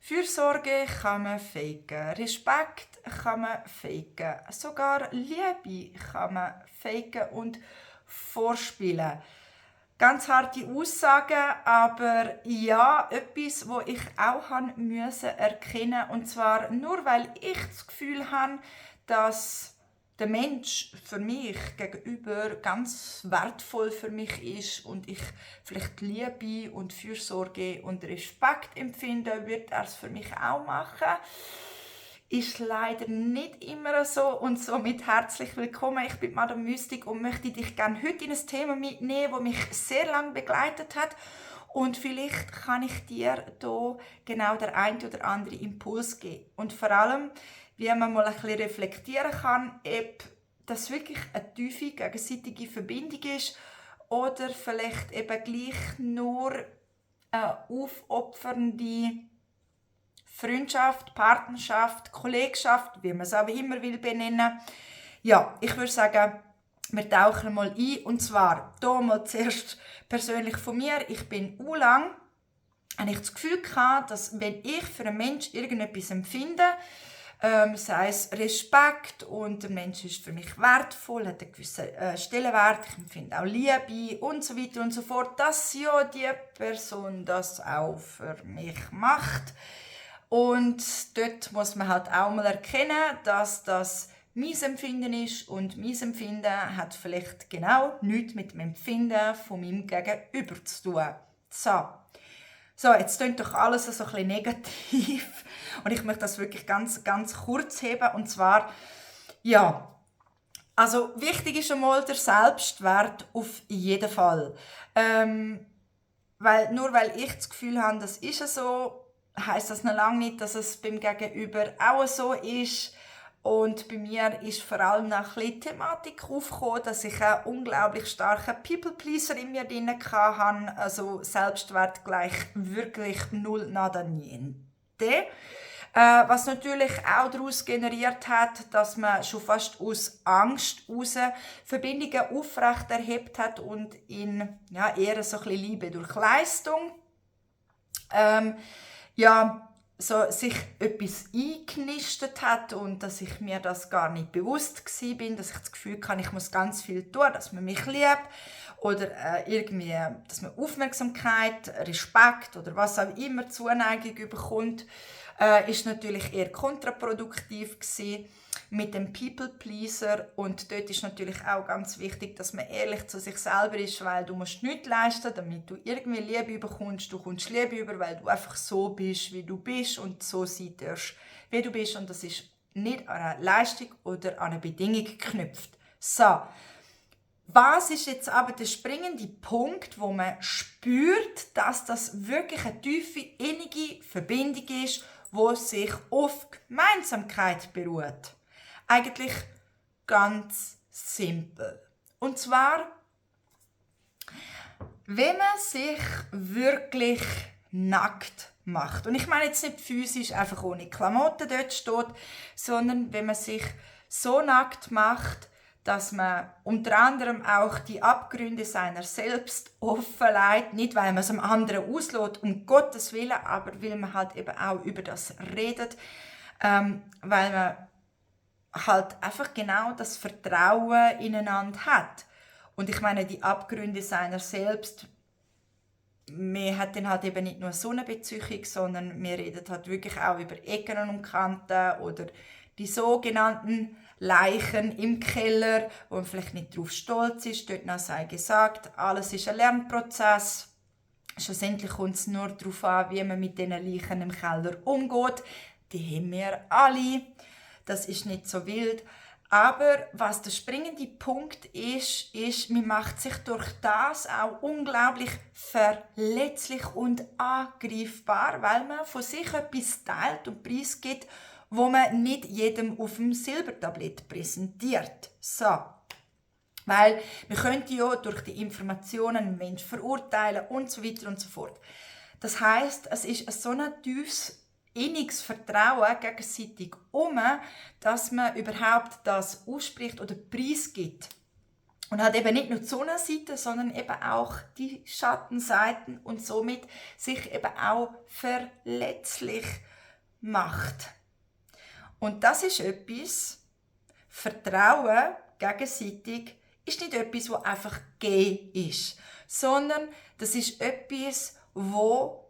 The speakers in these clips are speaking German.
Fürsorge kann man faken, Respekt kann man faken, sogar Liebe kann man faken und vorspielen. Ganz harte Aussagen, aber ja, etwas, wo ich auch erkennen musste. Und zwar nur, weil ich das Gefühl habe, dass der Mensch für mich gegenüber ganz wertvoll für mich ist und ich vielleicht Liebe und Fürsorge und Respekt empfinde, wird er es für mich auch machen. Ist leider nicht immer so und somit herzlich willkommen. Ich bin Madame Mystik und möchte dich gerne heute in ein Thema mitnehmen, das mich sehr lange begleitet hat. Und vielleicht kann ich dir hier genau der ein oder andere Impuls geben. Und vor allem, wie man mal ein bisschen reflektieren kann, ob das wirklich eine tiefe gegenseitige Verbindung ist oder vielleicht eben gleich nur eine aufopfernde Freundschaft, Partnerschaft, Kollegschaft, wie man es auch immer will benennen. Ja, ich würde sagen, wir tauchen mal ein. Und zwar hier mal zuerst persönlich von mir. Ich bin lang, habe ich das Gefühl gehabt, dass wenn ich für einen Menschen irgendetwas empfinde, sei es Respekt und der Mensch ist für mich wertvoll, hat einen gewissen Stellenwert, ich empfinde auch Liebe und so weiter und so fort, dass ja die Person das auch für mich macht. Und dort muss man halt auch mal erkennen, dass das mein Empfinden ist und mein Empfinden hat vielleicht genau nichts mit dem Empfinden von meinem Gegenüber zu tun. So, jetzt klingt doch alles so ein bisschen negativ und ich möchte das wirklich ganz, ganz kurz heben und zwar, ja, also wichtig ist einmal der Selbstwert auf jeden Fall. Nur weil ich das Gefühl habe, das ist so, heisst das noch lange nicht, dass es beim Gegenüber auch so ist. Und bei mir ist vor allem noch ein bisschen die Thematik aufgekommen, dass ich einen unglaublich starken People-Pleaser in mir drin hatte. Also Selbstwert gleich wirklich null nada niente. Was natürlich auch daraus generiert hat, dass man schon fast aus Angst heraus Verbindungen aufrechterhebt hat und in eher so ein bisschen Liebe durch Leistung so sich etwas eingenistet hat und dass ich mir das gar nicht bewusst war, dass ich das Gefühl hatte, ich muss ganz viel tun, dass man mich liebt oder irgendwie, dass man Aufmerksamkeit, Respekt oder was auch immer Zuneigung bekommt, ist natürlich eher kontraproduktiv gewesen mit dem People-Pleaser und dort ist natürlich auch ganz wichtig, dass man ehrlich zu sich selber ist, weil du musst nichts leisten, damit du irgendwie Liebe bekommst. Du kommst Liebe über, weil du einfach so bist, wie du bist und so sein darfst, wie du bist und das ist nicht an eine Leistung oder an eine Bedingung geknüpft. So, was ist jetzt aber der springende Punkt, wo man spürt, dass das wirklich eine tiefe, innige Verbindung ist, wo sich auf Gemeinsamkeit beruht? Eigentlich ganz simpel. Und zwar, wenn man sich wirklich nackt macht. Und ich meine jetzt nicht physisch, einfach ohne Klamotten dort steht, sondern wenn man sich so nackt macht, dass man unter anderem auch die Abgründe seiner selbst offenlegt, nicht weil man es am anderen auslässt, um Gottes Willen, aber weil man halt eben auch über das redet, weil man halt einfach genau das Vertrauen ineinander hat. Und ich meine, die Abgründe seiner selbst, man hat dann halt eben nicht nur so eine Beziehung, sondern wir reden halt wirklich auch über Ecken und Kanten oder die sogenannten Leichen im Keller, wo man vielleicht nicht darauf stolz ist, dort noch sei gesagt, alles ist ein Lernprozess. Schlussendlich kommt es nur darauf an, wie man mit diesen Leichen im Keller umgeht. Die haben wir alle. Das ist nicht so wild. Aber was der springende Punkt ist, man macht sich durch das auch unglaublich verletzlich und angreifbar, weil man von sich etwas teilt und preisgibt, wo man nicht jedem auf dem Silbertablett präsentiert. So. Weil man könnte ja durch die Informationen einen Menschen verurteilen und so weiter und so fort. Das heisst, es ist so ein tiefes inniges Vertrauen gegenseitig dass man überhaupt das ausspricht oder preisgibt. Und hat eben nicht nur die Sonnenseite, sondern eben auch die Schattenseiten und somit sich eben auch verletzlich Macht. Und das ist etwas, Vertrauen gegenseitig ist nicht etwas, das einfach gegeben ist, sondern das ist etwas, wo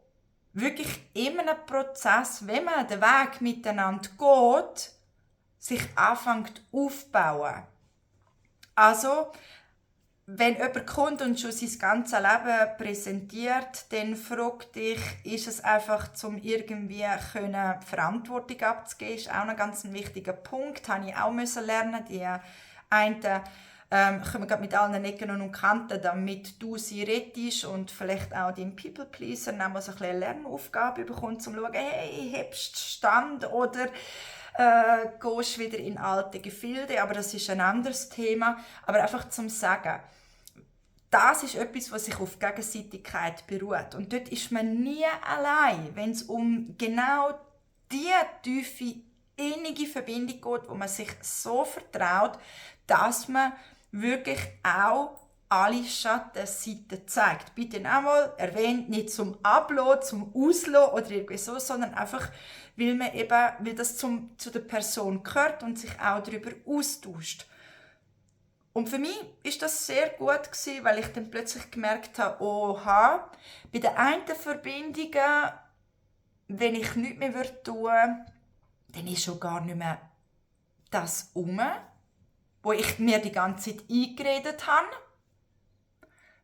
wirklich in einem Prozess, wenn man den Weg miteinander geht, sich anfängt aufzubauen. Also, wenn jemand kommt und schon sein ganzes Leben präsentiert, dann fragt dich, ist es einfach, um irgendwie Verantwortung abzugeben? Das ist auch ein ganz wichtiger Punkt, das musste ich auch lernen. Die einen kommen gerade mit allen Ecken und Kanten, damit du sie rettest und vielleicht auch dein People-Pleaser dann mal so eine kleine Lernaufgabe bekommt, um zu schauen, hey, hebst du Stand oder gehst wieder in alte Gefilde, aber das ist ein anderes Thema. Aber einfach zum Sagen, das ist etwas, was sich auf Gegenseitigkeit beruht. Und dort ist man nie allein, wenn es um genau die tiefe, innige Verbindung geht, wo man sich so vertraut, dass man wirklich auch alle Schattenseiten zeigt. Bitte einmal erwähnt, nicht zum Ablassen, zum Auslassen oder irgendwie so, sondern einfach, weil das zu der Person gehört und sich auch darüber austauscht. Und für mich ist das sehr gut gewesen, weil ich dann plötzlich gemerkt habe, oha, bei den einen Verbindungen, wenn ich nichts mehr tun würde, dann ist schon gar nicht mehr das wo ich mir die ganze Zeit eingeredet habe.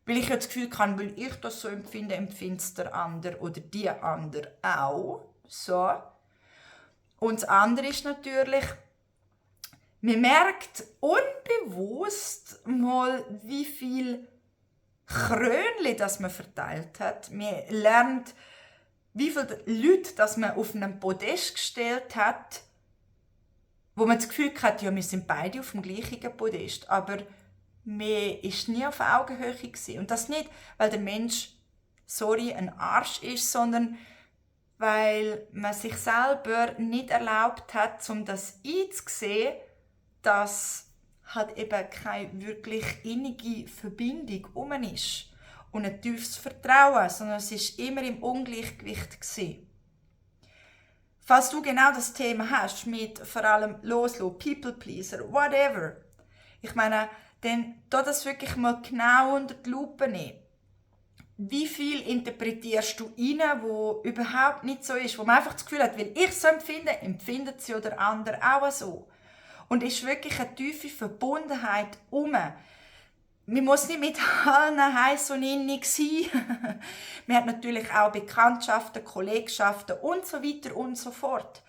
Weil ich das Gefühl habe, weil ich das so empfinde, empfindet es der andere oder die andere auch. So. Und das andere ist natürlich, man merkt unbewusst mal, wie viel Krönchen das man verteilt hat. Man lernt, wie viele Leute das man auf einem Podest gestellt hat, wo man das Gefühl hat, ja, wir sind beide auf dem gleichen Podest, aber man war nie auf Augenhöhe gewesen. Und das nicht, weil der Mensch, ein Arsch ist, sondern weil man sich selber nicht erlaubt hat, um das einzusehen, dass halt eben keine wirklich innige Verbindung um ist und ein tiefes Vertrauen, sondern es war immer im Ungleichgewicht gewesen. Falls du genau das Thema hast, mit vor allem Loslassen, People Pleaser, whatever, ich meine, dann tu das wirklich mal genau unter die Lupe nehmen. Wie viel interpretierst du rein, wo überhaupt nicht so ist, wo man einfach das Gefühl hat, weil ich es so empfinde, empfindet sie oder andere auch so. Und es ist wirklich eine tiefe Verbundenheit um. Man muss nicht mit allen heiß und innig sein. Man hat natürlich auch Bekanntschaften, Kollegschaften und so weiter und so fort.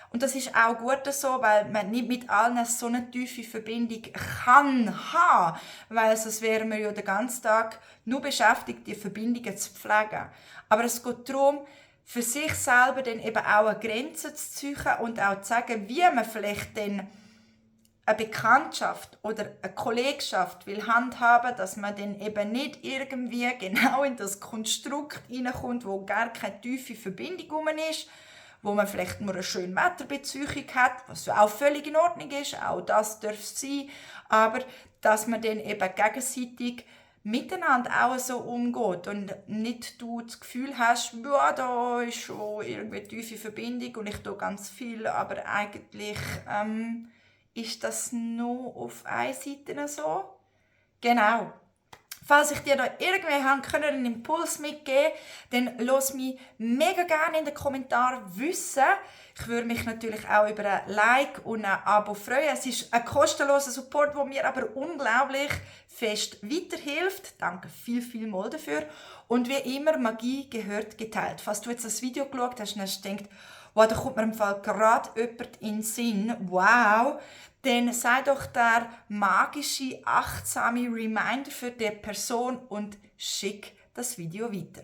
Und das ist auch gut so, weil man nicht mit allen so eine tiefe Verbindung kann haben, weil sonst wären wir ja den ganzen Tag nur beschäftigt, die Verbindungen zu pflegen. Aber es geht darum, für sich selber dann eben auch eine Grenze zu ziehen und auch zu sagen, wie man vielleicht dann eine Bekanntschaft oder eine Kollegschaft will handhaben, dass man dann eben nicht irgendwie genau in das Konstrukt hineinkommt, wo gar keine tiefe Verbindung ist, wo man vielleicht nur eine schöne Wetterbeziehung hat, was auch völlig in Ordnung ist, auch das darf es sein, aber dass man dann eben gegenseitig miteinander auch so umgeht und nicht du das Gefühl hast, ja, da ist schon irgendwie eine tiefe Verbindung und ich tue ganz viel, aber eigentlich ist das nur auf einer Seite so? Genau. Falls ich dir da irgendwie einen Impuls mitgeben kann, dann lass mich mega gerne in den Kommentaren wissen. Ich würde mich natürlich auch über ein Like und ein Abo freuen. Es ist ein kostenloser Support, der mir aber unglaublich fest weiterhilft. Danke vielmals dafür. Und wie immer, Magie gehört geteilt. Falls du jetzt das Video geschaut hast und hast gedacht, wow, da kommt mir im Fall gerade jemand in den Sinn, wow, dann sei doch der magische, achtsame Reminder für die Person und schick das Video weiter.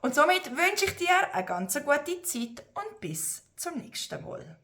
Und somit wünsche ich dir eine ganz gute Zeit und bis zum nächsten Mal.